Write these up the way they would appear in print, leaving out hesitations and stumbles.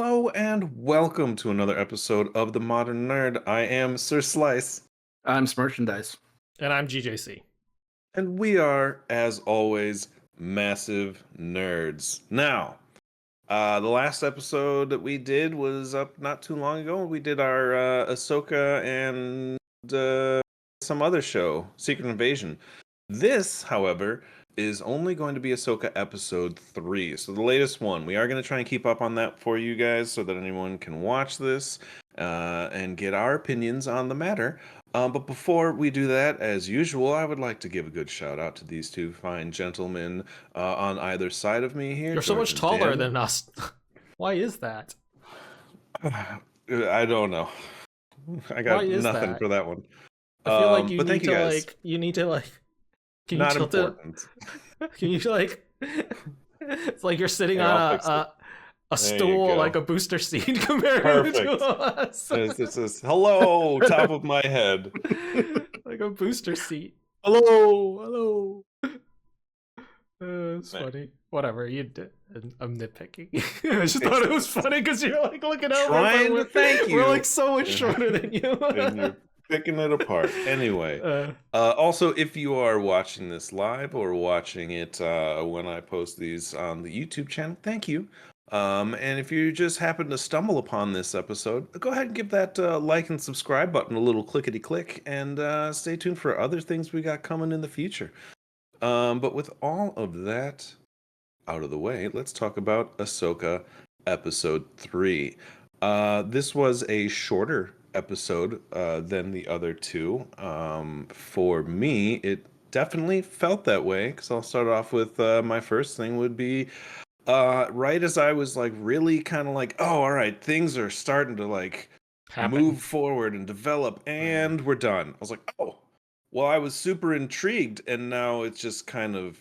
Hello and welcome to another episode of The Modern Nerd. I am Sir Slice, I'm Merchandise. And I'm GJC. and we are, as always, massive nerds. Now, the last episode that we did was up not too long ago. We did our Ahsoka and some other show, Secret Invasion. This, however, is only going to be Ahsoka episode 3. So the latest one. We are going to try and keep up on that for you guys so that anyone can watch this and get our opinions on the matter. But before we do that, as usual, I would like to give a good shout out to these two fine gentlemen on either side of me here. You're so much taller than us. Why is that? I don't know. I got nothing for that one. I feel like but thank you guys. you need to like. Can you Not tilt important. it? Can you like? It's like you're sitting Here, on a stool, like a booster seat, compared to us. It's just, hello, top of my head. Like a booster seat. Hello. It's funny. Whatever, you did. I'm nitpicking. I just thought it was funny because you're like looking over. Trying to thank you. We're like so much shorter than you. And you're picking it apart. Anyway, also, if you are watching this live or watching it when I post these on the YouTube channel, thank you. And if you just happen to stumble upon this episode, go ahead and give that like and subscribe button a little clickety click, and stay tuned for other things we got coming in the future. But with all of that out of the way, let's talk about Ahsoka episode 3. This was a shorter episode than the other two. For me, it definitely felt that way, because I'll start off with my first thing would be right as I was like really kind of like, oh, all right, things are starting to like move forward and develop, and we're done. I was like, oh, well, I was super intrigued, and now it's just kind of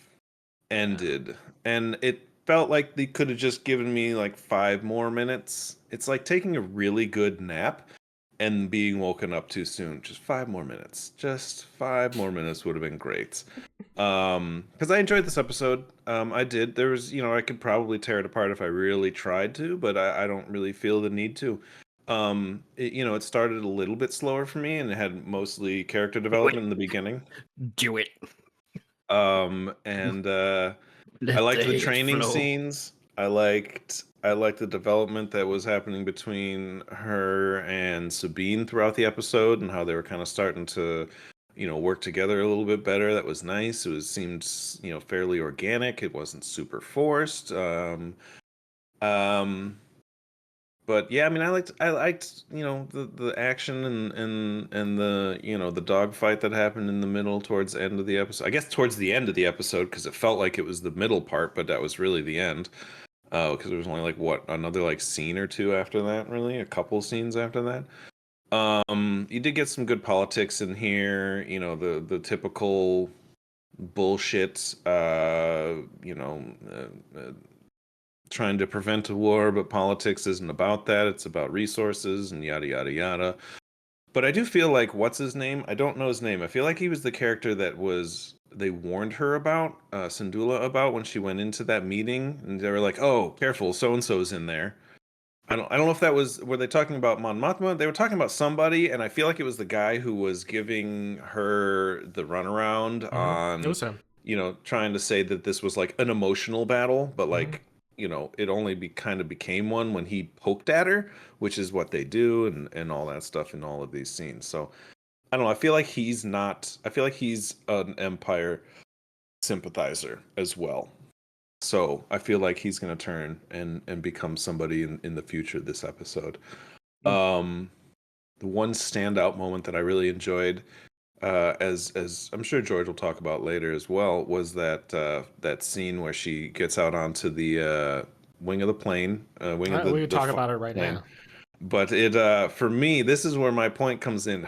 ended. And it felt like they could have just given me like 5 more minutes. It's like taking a really good nap and being woken up too soon. Just 5 more minutes. Just 5 more minutes would have been great. Because I enjoyed this episode. I did. There was, I could probably tear it apart if I really tried to, but I don't really feel the need to. It started a little bit slower for me, and it had mostly character development in the beginning. Do it. And I liked the training scenes. I liked the development that was happening between her and Sabine throughout the episode, and how they were kind of starting to, work together a little bit better. That was nice. It seemed, fairly organic. It wasn't super forced. But yeah, I mean, I liked, the action and the, the dogfight that happened in the middle towards the end of the episode. I guess towards the end of the episode, because it felt like it was the middle part, but that was really the end. Because there was only like another like scene or two after that, really, a couple scenes after that. You did get some good politics in here, the typical bullshit, trying to prevent a war, but politics isn't about that. It's about resources and yada yada yada. But I do feel like, what's his name? I don't know his name. I feel like he was the character that they warned her about, Syndulla about, when she went into that meeting, and they were like, "Oh, careful, so and so's in there." I don't know if that were they talking about Mon Mothma? They were talking about somebody, and I feel like it was the guy who was giving her the runaround on, It was him. trying to say that this was like an emotional battle, but like, it only kind of became one when he poked at her, which is what they do, and all that stuff in all of these scenes. So I don't know. I feel like he's an Empire sympathizer as well. So I feel like he's going to turn and become somebody in the future this episode. The one standout moment that I really enjoyed, as I'm sure George will talk about later as well, was that scene where she gets out onto the wing of the plane. We can talk about it right now. But for me, this is where my point comes in.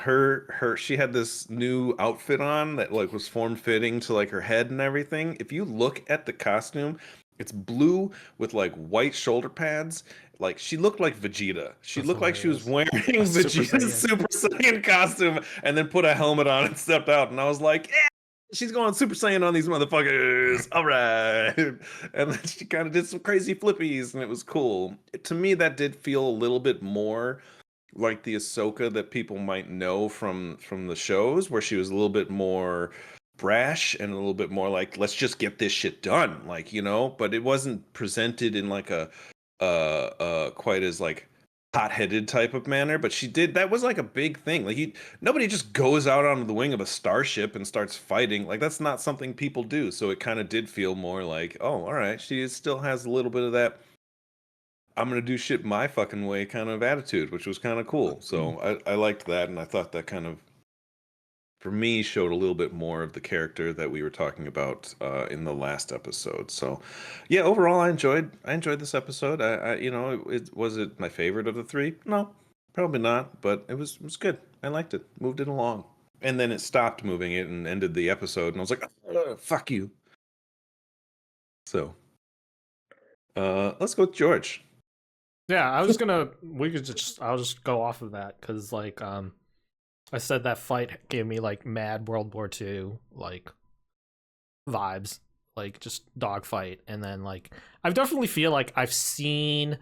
She had this new outfit on that like was form fitting to like her head and everything. If you look at the costume, it's blue with like white shoulder pads. Like, she looked like Vegeta. She looked like she was wearing Vegeta's Super Saiyan costume, and then put a helmet on and stepped out. And I was like, yeah, she's going Super Saiyan on these motherfuckers. All right. And then she kind of did some crazy flippies, and it was cool. To me, that did feel a little bit more like the Ahsoka that people might know from the shows, where she was a little bit more brash and a little bit more like, let's just get this shit done, like, but it wasn't presented in like a quite as like hot-headed type of manner. But she did, that was like a big thing. Like, nobody just goes out onto the wing of a starship and starts fighting. Like, that's not something people do. So it kind of did feel more like, oh, all right, she still has a little bit of that I'm gonna do shit my fucking way kind of attitude, which was kind of cool. So I liked that, and I thought that kind of, for me, showed a little bit more of the character that we were talking about in the last episode. So, yeah, overall, I enjoyed this episode. Was it my favorite of the three? No, probably not, but it was good. I liked it. Moved it along, and then it stopped moving it and ended the episode, and I was like, "Fuck you." So, let's go with George. Yeah, I'll just go off of that because like I said that fight gave me like mad World War II like vibes, like just dogfight, and then like I definitely feel like I've seen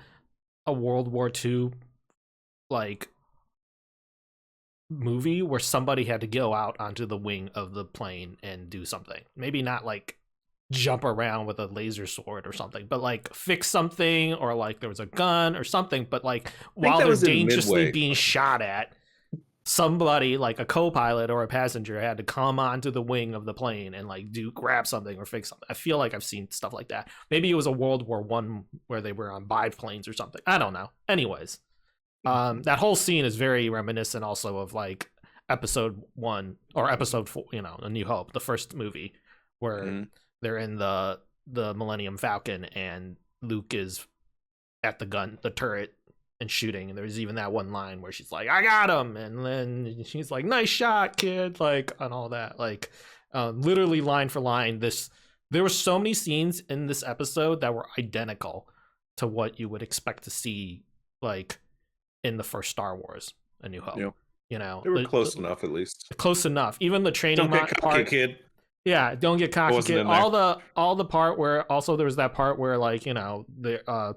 a World War II like movie where somebody had to go out onto the wing of the plane and do something. Maybe not like jump around with a laser sword or something, but like fix something, or like there was a gun or something, but like while they're dangerously being shot at, somebody like a co-pilot or a passenger had to come onto the wing of the plane and like grab something or fix something. I feel like I've seen stuff like that. Maybe it was a World War One where they were on biplanes or something. I don't know. Anyways, that whole scene is very reminiscent also of like episode 1 or episode 4, A New Hope, the first movie, where they're in the Millennium Falcon and Luke is at the turret and shooting, and there's even that one line where she's like, "I got him," and then she's like, "Nice shot, kid," like, and all that, like, literally line for line. There were so many scenes in this episode that were identical to what you would expect to see, like, in the first Star Wars, A New Hope. Yep. They were close enough, at least. Close enough. Even the training part, kid. Yeah, don't get cocky, kid. All the part where also there was that part where like the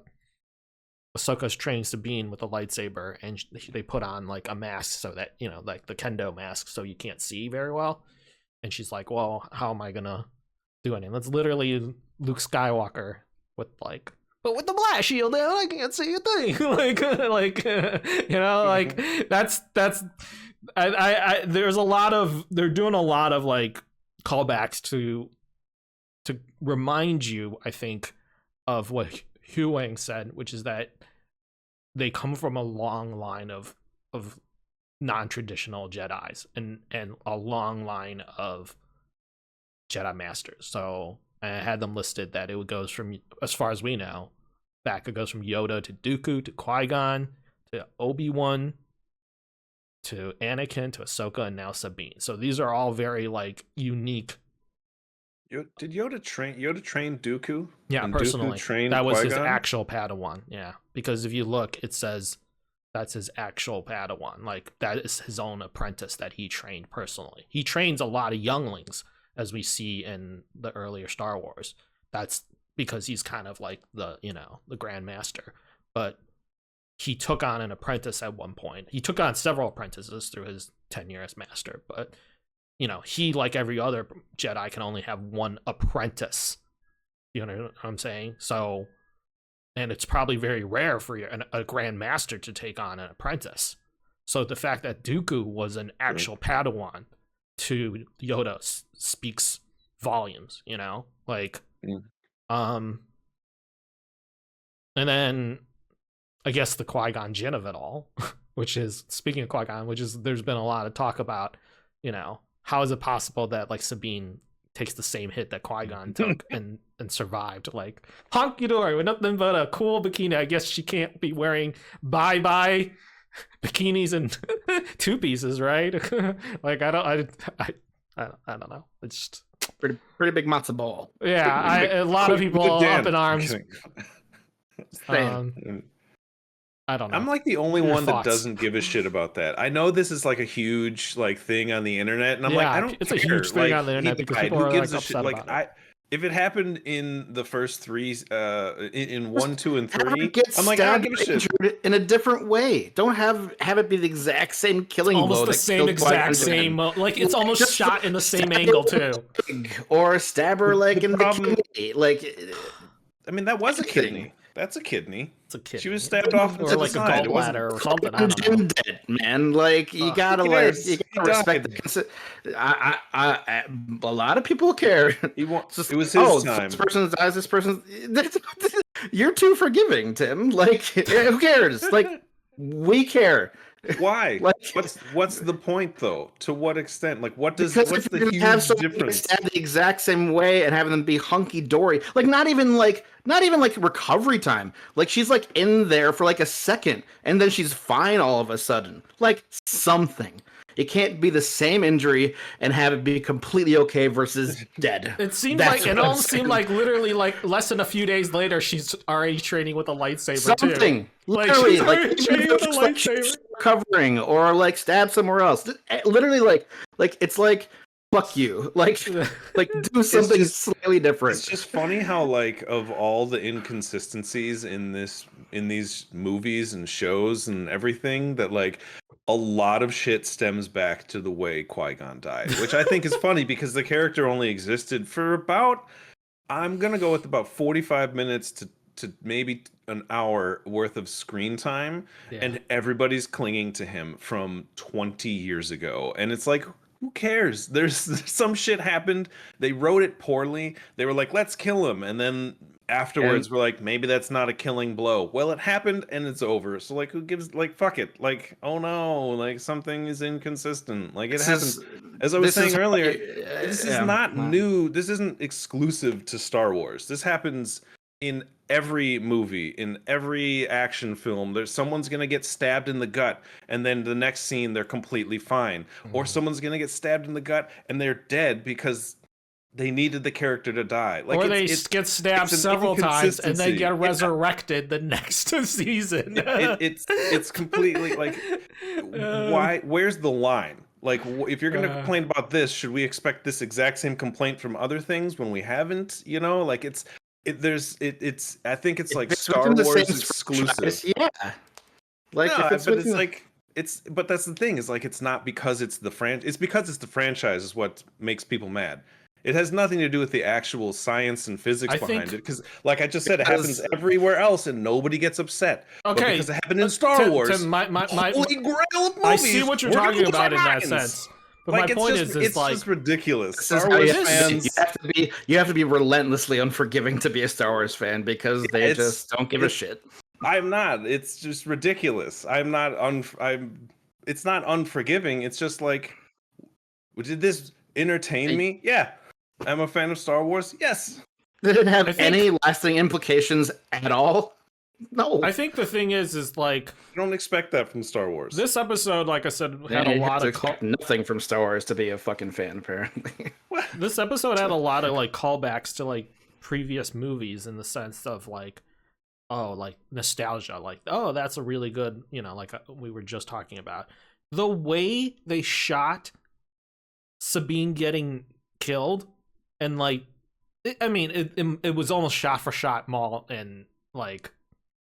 Ahsoka's training Sabine with a lightsaber, and they put on like a mask so that like the kendo mask, so you can't see very well. And she's like, "Well, how am I gonna do anything?" That's literally Luke Skywalker with like, but with the blast shield, I can't see a thing. like that's. There's a lot of they're doing a lot of like callbacks to remind you, I think, of what Hu Wang said, which is that they come from a long line of non-traditional Jedis and a long line of Jedi Masters. So I had them listed that it goes from, as far as we know, it goes from Yoda to Dooku to Qui-Gon to Obi-Wan to Anakin to Ahsoka and now Sabine. So these are all very like unique. Did Yoda train Dooku? Yeah, and personally. Dooku that was Qui-Gon? His actual Padawan. Yeah, because if you look, it says that's his actual Padawan. Like that is his own apprentice that he trained personally. He trains a lot of younglings, as we see in the earlier Star Wars. That's because he's kind of like the Grand Master. But he took on an apprentice at one point. He took on several apprentices through his tenure as master, but he, like every other Jedi, can only have one apprentice. You know what I'm saying? So, and it's probably very rare for a Grand Master to take on an apprentice. So the fact that Dooku was an actual Padawan to Yoda speaks volumes, like, and then I guess the Qui-Gon Jinn of it all, which is, speaking of Qui-Gon, there's been a lot of talk about, how is it possible that like Sabine takes the same hit that Qui-Gon took and survived? Like, honky dory with nothing but a cool bikini. I guess she can't be wearing bye bikinis and two pieces, right? Like I don't know. It's just pretty big matzo ball. Yeah, a lot of people up in arms. I don't know. I'm like the only Your one that thoughts. doesn't give a shit about that. I know this is like a huge like thing on the internet, and I'm like, I don't it's care. a huge thing Like, on the he internet because died. people Who are gives like a shit? upset Like, about it. if it happened in the first three, in 1, 2, and Have her 3, get I'm like, I don't stabbed give a or shit. injured in a different way. Don't have it be the exact same killing Almost blow the that same killed exact Qui-Gon Jinn. same. Like it's almost Just shot in the same stab her angle in the too. leg, or stab her like The in problem- the kidney. Like, I mean, that was a anything. kidney. That's a kidney. It's a kid. She was stabbed off or to like the a side. It wasn't. gallbladder or something. I don't know. Jim dead, man. Like you gotta Who like cares? you He gotta respect died. a lot of people care. He It's just, It was his oh, time. this person dies. This person. You're too forgiving, Tim. Like who cares? Like we care. Why? Like, What's the point though? To what extent? Like, because what's if the you're gonna have huge someone get difference? stabbed the exact same way and having them be hunky dory, like not even like recovery time. Like she's like in there for like a second and then she's fine all of a sudden. Like something. It can't be the same injury and have it be completely okay versus dead. It seemed That's like it what I'm almost seemed saying. like literally like less than a few days later she's already training with a lightsaber Something. too. Like Literally, she's like already even training if with a it's like she's lightsaber. recovering or like stab somewhere else. Literally, like it's like fuck you. Like do something slightly different. It's just funny how like of all the inconsistencies in these movies and shows and everything, that like a lot of shit stems back to the way Qui-Gon died, which I think is funny because the character only existed for about, I'm gonna go with about 45 minutes to maybe an hour worth of screen time, and everybody's clinging to him from 20 years ago, and it's like, who cares? There's some shit happened. They wrote it poorly. They were like, let's kill him, and then afterwards we're like, maybe that's not a killing blow. Well, it happened and it's over. So like, who gives, like, fuck it. Like, oh no, like something is inconsistent. Like it happens. As I was saying earlier, this is not new. This isn't exclusive to Star Wars. This happens in every movie, in every action film. There's someone's gonna get stabbed in the gut, and then the next scene they're completely fine. Or someone's gonna get stabbed in the gut and they're dead because they needed the character to die. Like, or they get stabbed several times and then get resurrected the next season. It's completely like, why? Where's the line? Like, if you're going to complain about this, should we expect this exact same complaint from other things when we haven't? You know, like I think it's like Star Wars exclusive. Yeah. Like, no, if it's but it's like, but that's the thing, is like, it's not because it's the it's because it's the franchise is what makes people mad. It has nothing to do with the actual science and physics behind it. Because, like I just said, it happens everywhere else and nobody gets upset. Okay. But because it happened in Star Wars, my holy grail of movies, I see what you're talking about in that sense. But like, my point is it's like, just ridiculous. Star Wars fans, you have to be relentlessly unforgiving to be a Star Wars fan because they just don't give a shit. I'm not. It's just ridiculous. I'm not. It's not unforgiving. It's just like, did this entertain me? Yeah. I'm a fan of Star Wars. Yes. Did it have any lasting implications at all? No. I think the thing is like, I don't expect that from Star Wars. This episode, like I said, had a lot of nothing from Star Wars to be a fucking fan, apparently. This episode had a lot of like callbacks to like previous movies in the sense of like, oh, like nostalgia, like, oh, that's a really good, you know, like we were just talking about. The way they shot Sabine getting killed, and like, it was almost shot for shot Maul and like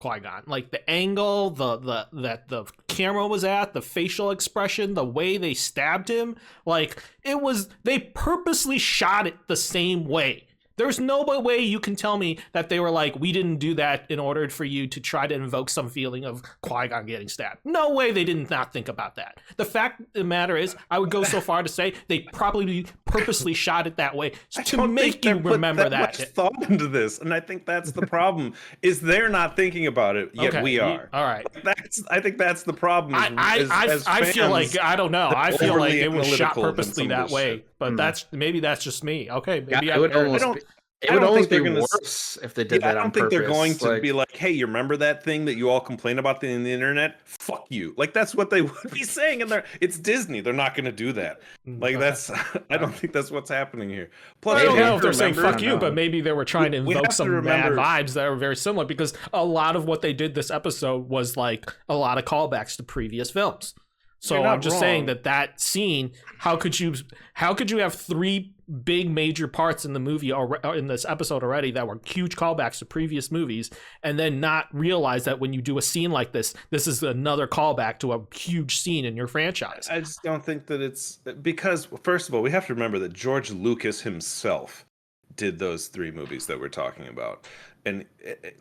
Qui-Gon. Like the angle, that the camera was at, the facial expression, the way they stabbed him, like they purposely shot it the same way. There's no way you can tell me that they were like, we didn't do that in order for you to try to invoke some feeling of Qui-Gon getting stabbed. No way they did not think about that. The fact of the matter is, I would go so far to say they probably purposely shot it that way to make you remember that. Much thought into this, and I think that's the problem. Is they're not thinking about it, yet we are. All right. I think that's the problem. I feel like, I don't know. I feel like it was shot purposely that way, but maybe that's just me. Okay, maybe It I would don't almost think they're be gonna. worse if they did Yeah, I that on don't think they're going purpose. to be Like, like, "Hey, you remember that thing that you all complain about in the internet? Fuck you!" Like that's what they would be saying, and it's Disney. They're not going to do that. Like that's. I don't think that's what's happening here. Plus, I Maybe. don't we have know if to they're saying remember. "fuck you," but maybe they were trying to We invoke have to some bad remember- vibes that are very similar. Because a lot of what they did this episode was like a lot of callbacks to previous films. So You're not I'm just saying wrong. that scene. How could you have three big major parts in the movie or in this episode already that were huge callbacks to previous movies, and then not realize that when you do a scene like this is another callback to a huge scene in your franchise? I just don't think that it's because first of all, we have to remember that George Lucas himself did those 3 movies that we're talking about. And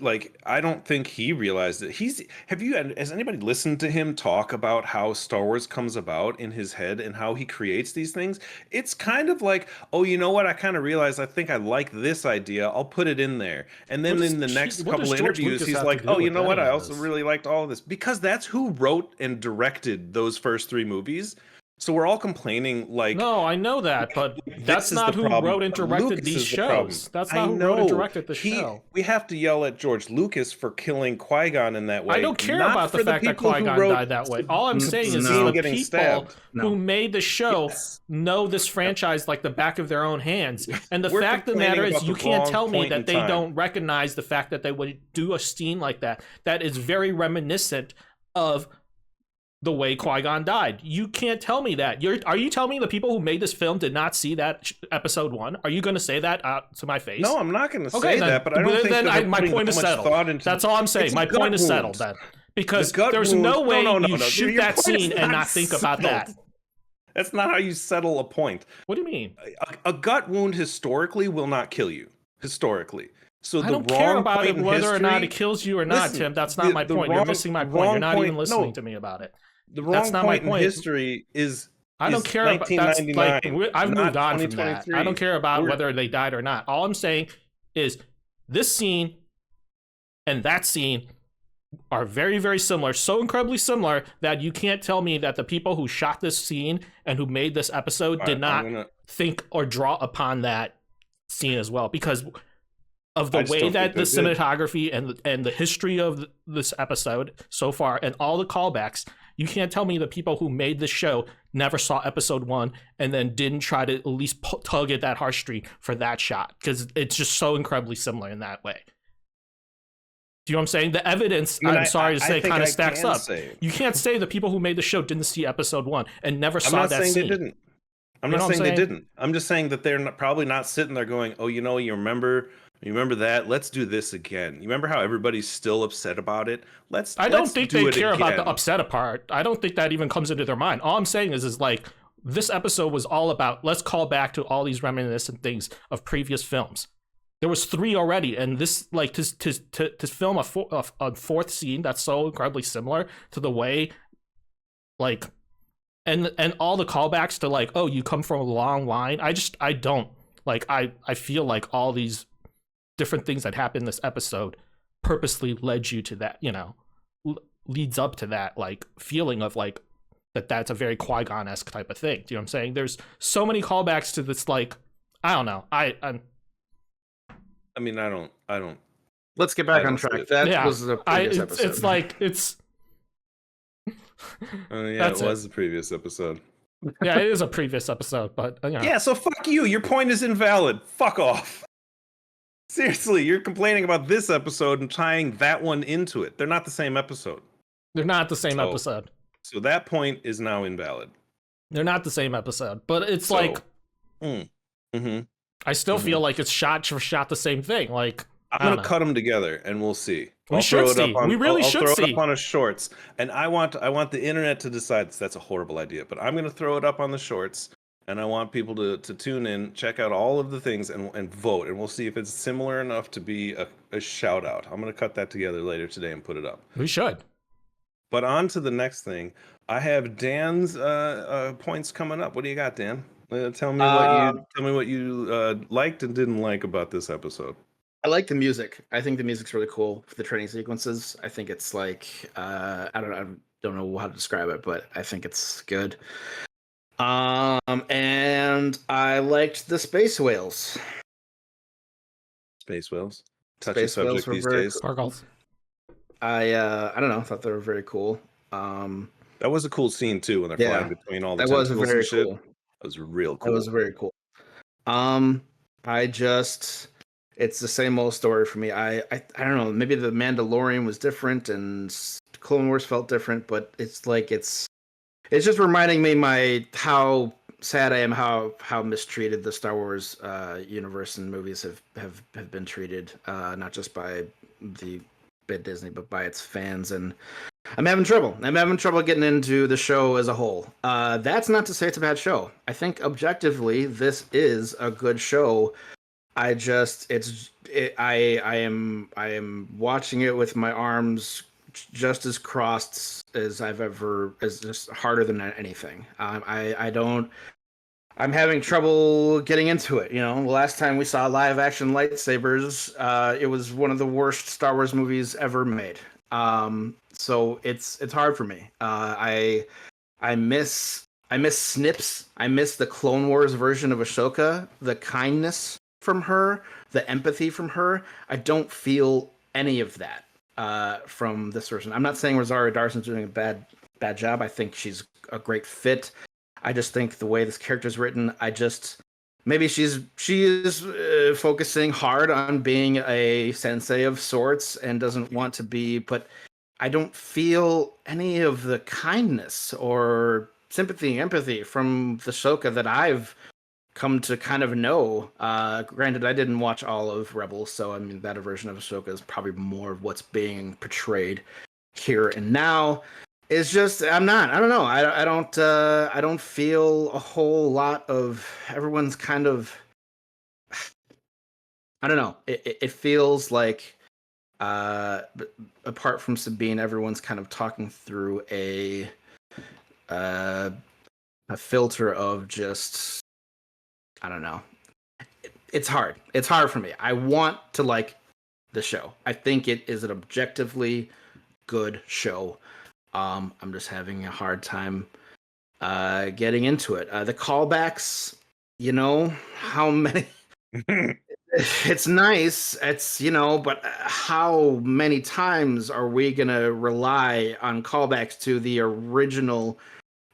like I don't think he realized that has anybody listened to him talk about how Star Wars comes about in his head and how he creates these things? It's kind of like, oh, you know what? I kind of realized I think I like this idea. I'll put it in there. And then in the next couple of interviews, he's like, oh, you know what? I also really liked all of this because that's who wrote and directed those first 3 movies. So we're all complaining like, no, I know that, but that's not who wrote and directed these shows. That's not who wrote and directed the show. We have to yell at George Lucas for killing Qui-Gon in that way. I don't care about the fact that Qui-Gon died that way. All I'm saying is the people who made the show know this franchise like the back of their own hands. And the fact of the matter is you can't tell me that they don't recognize the fact that they would do a scene like that. That is very reminiscent of the way Qui-Gon died. You can't tell me that. Are you telling me the people who made this film did not see that episode 1? Are you going to say that out to my face? No, I'm not going to say that, but I don't think then my point is settled. That's all I'm saying. My point is settled then. Because there's no way you shoot that scene and not think about that. That's not how you settle a point. What do you mean? A gut wound historically will not kill you. Historically. So I don't care about it whether or not it kills you or not, Tim. That's not my point. You're missing my point. You're not even listening to me about it. The wrong point in history is I don't care about that's like I've moved on from that. I don't care about whether they died or not. All I'm saying is this scene and that scene are very, very similar, so incredibly similar that you can't tell me that the people who shot this scene and who made this episode did not think or draw upon that scene as well, because of the way that the cinematography and the history of this episode so far and all the callbacks. You can't tell me the people who made this show never saw episode 1 and then didn't try to at least tug at that heartstring for that shot, because it's just so incredibly similar in that way. Do you know what I'm saying? The evidence, I'm sorry to say, kind of stacks up. You can't say the people who made the show didn't see episode 1 and never saw that scene. They didn't. I'm not saying they didn't. I'm just saying that they're probably not sitting there going, oh, you remember that? Let's do this again. You remember how everybody's still upset about it? I don't think they care about the upset part. I don't think that even comes into their mind. All I'm saying is like this episode was all about let's call back to all these reminiscent things of previous films. There was 3 already, and this like to film a 4th scene that's so incredibly similar to the way like and all the callbacks to like, oh, you come from a long line. I don't like I feel like all these different things that happened in this episode purposely led you to that, leads up to that like feeling of like that's a very Qui-Gon-esque type of thing. Do you know what I'm saying? There's so many callbacks to this, like, I don't know. I don't. Let's get back on track. That was the previous episode. It's like it's. It was the previous episode. Yeah, it is a previous episode, but yeah. So fuck you. Your point is invalid. Fuck off. Seriously, you're complaining about this episode and tying that one into it. They're not the same episode. They're not the same episode. So that point is now invalid. They're not the same episode, but it's like. I still feel like it's shot for shot the same thing. Like I'm gonna cut them together and we'll see. We should see. We really should see. I'll throw it up on a shorts, and I want the internet to decide. That's a horrible idea, but I'm gonna throw it up on the shorts. And I want people to tune in, check out all of the things, and vote. And we'll see if it's similar enough to be a shout out. I'm going to cut that together later today and put it up. We should. But on to the next thing. I have Dan's points coming up. What do you got, Dan? Tell me what you liked and didn't like about this episode. I like the music. I think the music's really cool for the training sequences. I think it's like I don't know how to describe it, but I think it's good. And I liked the space whales. Space whales. Touchy Space whales subject were these very days. cool. Sparkles. I don't know. I thought they were very cool. That was a cool scene too when they're flying Yeah, between all the that was tentacles and very shit. cool. That was real That was cool. very cool. I just, it's the same old story for me. I don't know. Maybe the Mandalorian was different and Clone Wars felt different, but it's like it's just reminding me how sad I am how mistreated the Star Wars universe and movies have been treated, not just by the bit Disney, but by its fans. And I'm having trouble. I'm having trouble getting into the show as a whole. That's not to say it's a bad show. I think objectively, this is a good show. I am watching it with my arms just as crossed as I've ever, as just harder than anything. I don't. I'm having trouble getting into it. You know, the last time we saw live action lightsabers, it was one of the worst Star Wars movies ever made. So it's hard for me. I miss Snips. I miss the Clone Wars version of Ashoka. The kindness from her, the empathy from her. I don't feel any of that from this version. I'm not saying Rosario Dawson's doing a bad job. I think she's a great fit. I just think the way this character is written, maybe she is focusing hard on being a sensei of sorts and doesn't want to be, but I don't feel any of the kindness or sympathy, empathy from the Ahsoka that I've come to kind of know. Granted, I didn't watch all of Rebels, so I mean that version of Ahsoka is probably more of what's being portrayed here and now. It's just I don't know. I don't feel a whole lot of everyone's kind of I don't know. It feels like apart from Sabine, everyone's kind of talking through uh, a filter of just I don't know. It's hard. It's hard for me. I want to like the show. I think it is an objectively good show. I'm just having a hard time getting into it. The callbacks, you know, how many? It's nice. It's but how many times are we gonna rely on callbacks to the original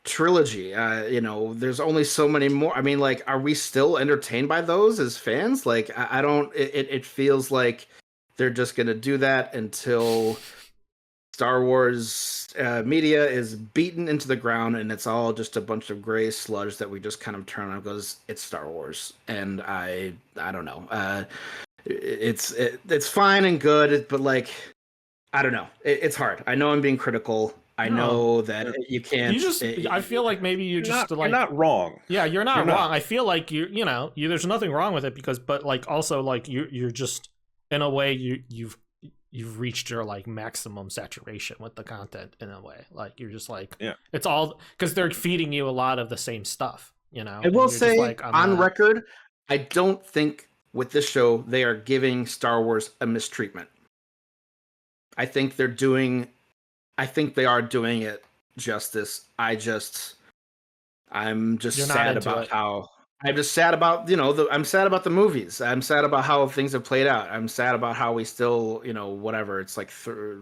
trilogy? There's only so many more. I mean, like, are we still entertained by those as fans? Like, I don't. It feels like they're just gonna do that until Star Wars media is beaten into the ground, and it's all just a bunch of gray sludge that we just kind of turn on and goes, it's Star Wars, and I don't know. It's fine and good, but like I don't know. It's hard. I know I'm being critical. I know that you can't. I feel like maybe you're you're not wrong. Yeah, you're not You're wrong. not. I feel like there's nothing wrong with it but like also like you're just in a way you've reached your like maximum saturation with the content in a way. Like you're just like it's all because they're feeding you a lot of the same stuff. I will say like, on record, I don't think with this show they are giving Star Wars a mistreatment. I think they are doing it justice. I'm just sad about how I'm just sad about I'm sad about the movies. I'm sad about how things have played out. I'm sad about how we still whatever. It's like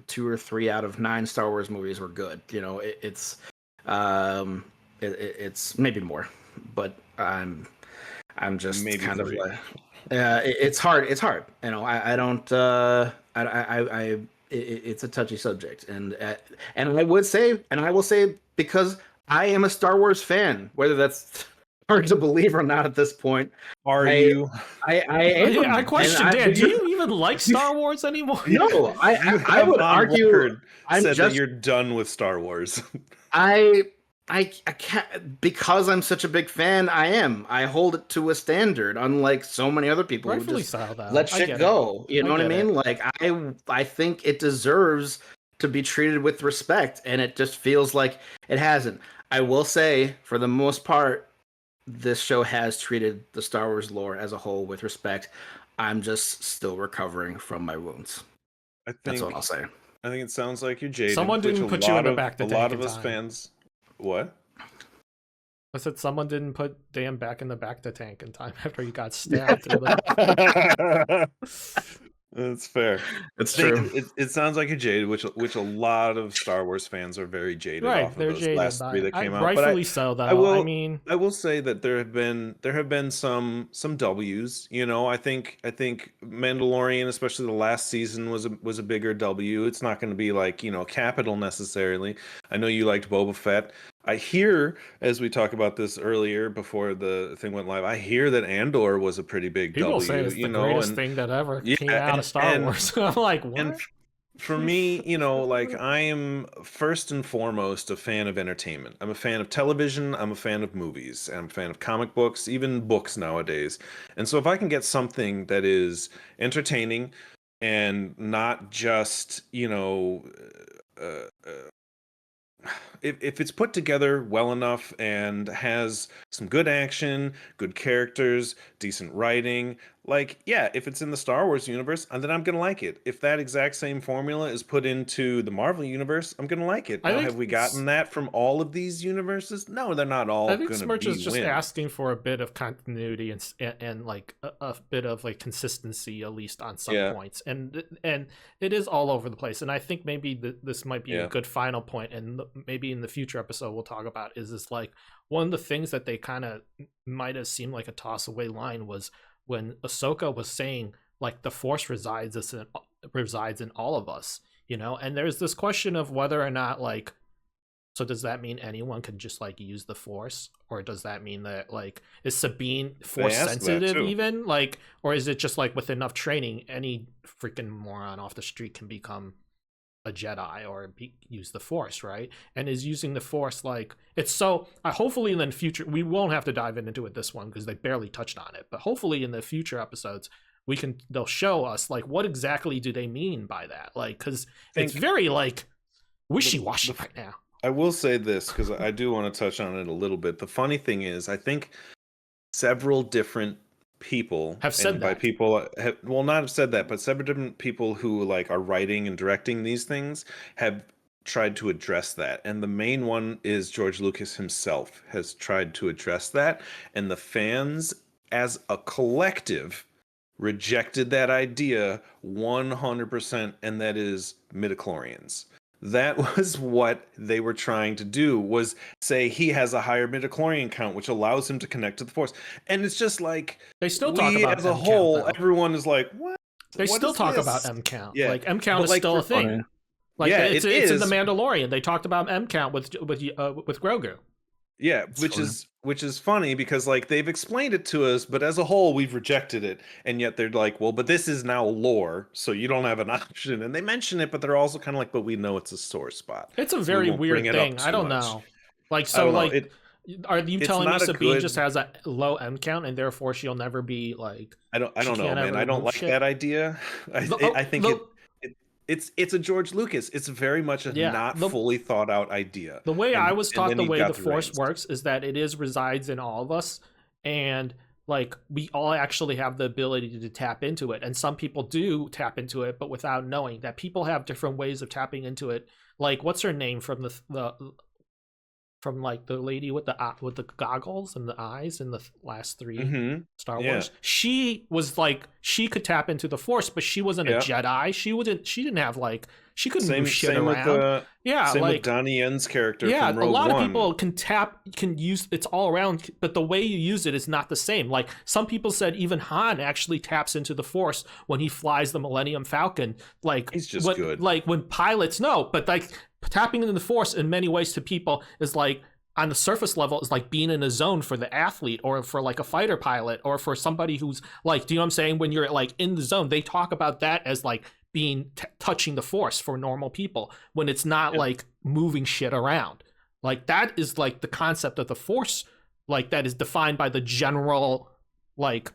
2 or 3 out of 9 Star Wars movies were good. It's maybe more, but I'm just maybe kind 3. of like it's hard. It's hard. I don't. It's a touchy subject, and I will say because I am a Star Wars fan, whether that's hard to believe or not at this point. Are you? I am. I question Dan. Do you even like Star Wars anymore? No, I would argue. That you're done with Star Wars. I can't because I'm such a big fan. I hold it to a standard, unlike so many other people who just let shit go. You know what I mean? Like I think it deserves to be treated with respect, and it just feels like it hasn't. I will say, for the most part, this show has treated the Star Wars lore as a whole with respect. I'm just still recovering from my wounds. That's what I'll say. I think it sounds like you're jaded. Someone didn't put you in the back. A lot of us fans. What? I said someone didn't put Dan back in the bacta tank in time after he got stabbed through the. That's fair. It's true. It sounds like you're jaded, which a lot of Star Wars fans are very jaded Right, off of they're those jaded last by three it. that came out. But Rightfully so, I though. I will mean, I will say that there have been some W's. You know, I think Mandalorian, especially the last season, was a bigger W. It's not going to be like, you know, capital necessarily. I know you liked Boba Fett. I hear, as we talked about this earlier before the thing went live, I hear that Andor was a pretty big people say W. it's the You know, greatest and thing that ever yeah, came out of Star Wars. I'm like, and what? for me, you know, like I am first and foremost a fan of entertainment. I'm a fan of television, I'm a fan of movies, I'm a fan of comic books, even books nowadays. And so if I can get something that is entertaining and not just, you know, uh, uh, if it's put together well enough and has some good action, good characters, decent writing, like yeah, if it's in the Star Wars universe, then I'm gonna like it. If that exact same formula is put into the Marvel universe, I'm gonna like it. I Now, think have we gotten that from all of these universes? No, they're not I all think gonna Smirch is be just wins. asking for a bit of continuity and like a bit of like consistency, at least on some Yeah, points, and it is all over the place. And I think maybe this might be a yeah. good final point, and maybe in the future episode we'll talk about is this like one of the things that they kind of might have seemed like a toss away line was when Ahsoka was saying like the Force resides in all of us, you know, and there's this question of whether or not like so does that mean anyone can just like use the Force, or does that mean that like is Sabine They Force asked that sensitive too. even like, or is it just like with enough training any freaking moron off the street can become a Jedi or use the Force, right? And is using the Force like it's so hopefully in the future we won't have to dive into it this one because they barely touched on it, but hopefully in the future episodes they'll show us like what exactly do they mean by that, like because it's Think very like the wishy-washy the right now. I will say this because I do want to touch on it a little bit. The funny thing is, I think several different people, Have said and by that. people have, well, not have said that, but several different people who like are writing and directing these things have tried to address that. And the main one is George Lucas himself has tried to address that, and the fans as a collective rejected that idea 100%, and that is midichlorians. That was what they were trying to do, was say he has a higher midichlorian count which allows him to connect to the Force. And it's just like They still talk we about as a M count whole, though. everyone is like, They what still is talk about this? M count. Yeah, Like M count but is like still a thing. Funny. Like yeah, it's it in the is. Mandalorian. They talked about M count with Grogu. Yeah, It's funny. which is funny because like they've explained it to us, but as a whole we've rejected it, and yet they're like, well, but this is now lore, so you don't have an option. And they mention it, but they're also kind of like, but we know it's a sore spot, It's a so we very won't bring weird it up thing. I too don't much. know. Like I so don't know. like are you It's telling me not a Sabine just good. has a low M count and therefore she'll never be like I she don't know, can't man. ever I don't move like that shit? idea. I think it it's a George Lucas. It's very much a Yeah. not fully thought out idea. The way I was And taught then the he way the got the Force reins. works is that it is resides in all of us, and like we all actually have the ability to tap into it. And some people do tap into it, but without knowing that people have different ways of tapping into it. Like what's her name from the from like the lady with the goggles and the eyes in the last three Mm-hmm. Star Yeah. Wars. She was like she could tap into the Force, but she wasn't a Yeah. Jedi. She didn't have like she couldn't move Same shit same with around. Yeah, same with like Donnie Yen's character yeah, from a Rogue lot of One. people can use it's all around, but the way you use it is not the same. Like some people said, even Han actually taps into the Force when he flies the Millennium Falcon. Like He's just good. Like when pilots know, but like tapping into the Force in many ways to people is like on the surface level is like being in a zone for the athlete or for like a fighter pilot or for somebody who's like, do you know what I'm saying? When you're like in the zone, they talk about that as like being touching the Force for normal people when it's not Yeah. like moving shit around. Like that is like the concept of the Force, like that is defined by the general like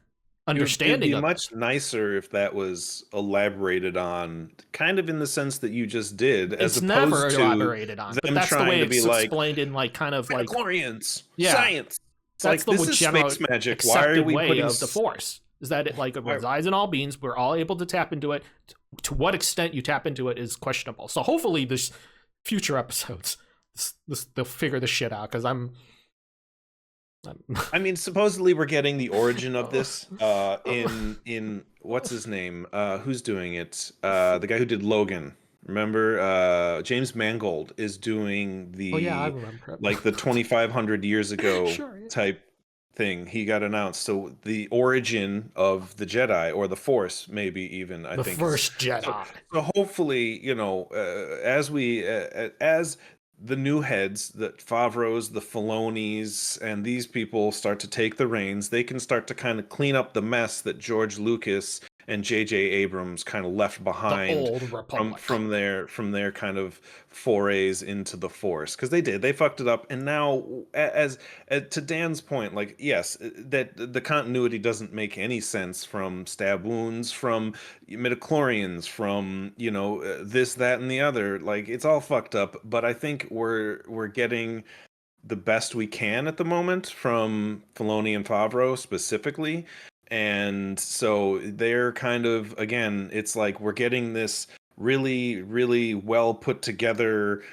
It'd understanding be of it. much nicer if that was elaborated on, kind of in the sense that you just did, as It's never opposed to elaborated on, but them that's the trying way to be it's like explained in like kind of like midichlorians, yeah, science. It's that's like the this is general space magic. Why are accepted we way putting of the Force. Is that it like it why- resides in all beings? We're all able to tap into it. To what extent you tap into it is questionable. So hopefully, this future episodes, they'll figure this shit out. Because I mean, supposedly we're getting the origin of this in what's his name? Who's doing it? The guy who did Logan. Remember, James Mangold is doing Oh yeah, I the remember it. like the 2,500 years ago Sure, yeah. type thing. He got announced. So the origin of the Jedi or the Force, maybe even I The think is first Jedi. so hopefully, as the new heads, the Favreau's, the Filonis, and these people start to take the reins, they can start to kind of clean up the mess that George Lucas and J.J. Abrams kind of left The behind old Republic. from their kind of forays into the Force, because they fucked it up, and now as to Dan's point, like yes, that the continuity doesn't make any sense from stab wounds, from midichlorians, from this, that, and the other. Like it's all fucked up, but I think we're getting the best we can at the moment from Filoni and Favreau specifically. And so they're kind of, again, it's like we're getting this really, really well put together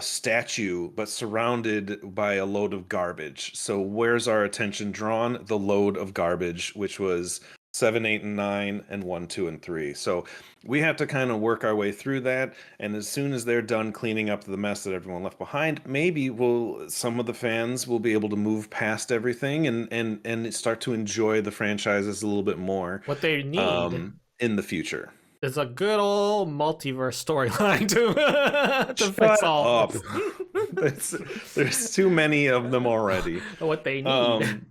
statue, but surrounded by a load of garbage. So where's our attention drawn? The load of garbage, which was 7, 8, and 9, and 1, 2, and 3. So we have to kind of work our way through that. And as soon as they're done cleaning up the mess that everyone left behind, maybe some of the fans will be able to move past everything and start to enjoy the franchises a little bit more. What they need in the future. It's a good old multiverse storyline to fix Shut all up. There's too many of them already. what they need.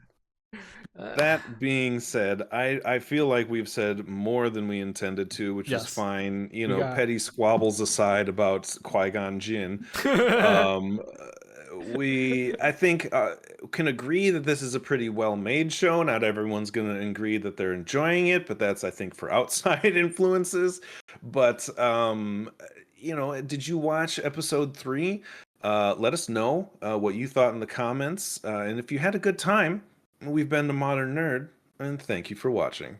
That being said, I feel like we've said more than we intended to, which is Yes. fine. got- Petty squabbles aside about Qui-Gon Jinn. I think can agree that this is a pretty well-made show. Not everyone's going to agree that they're enjoying it, but that's, I think, for outside influences. But did you watch episode 3? Let us know what you thought in the comments, and if you had a good time. We've been the Modern Nerd, and thank you for watching.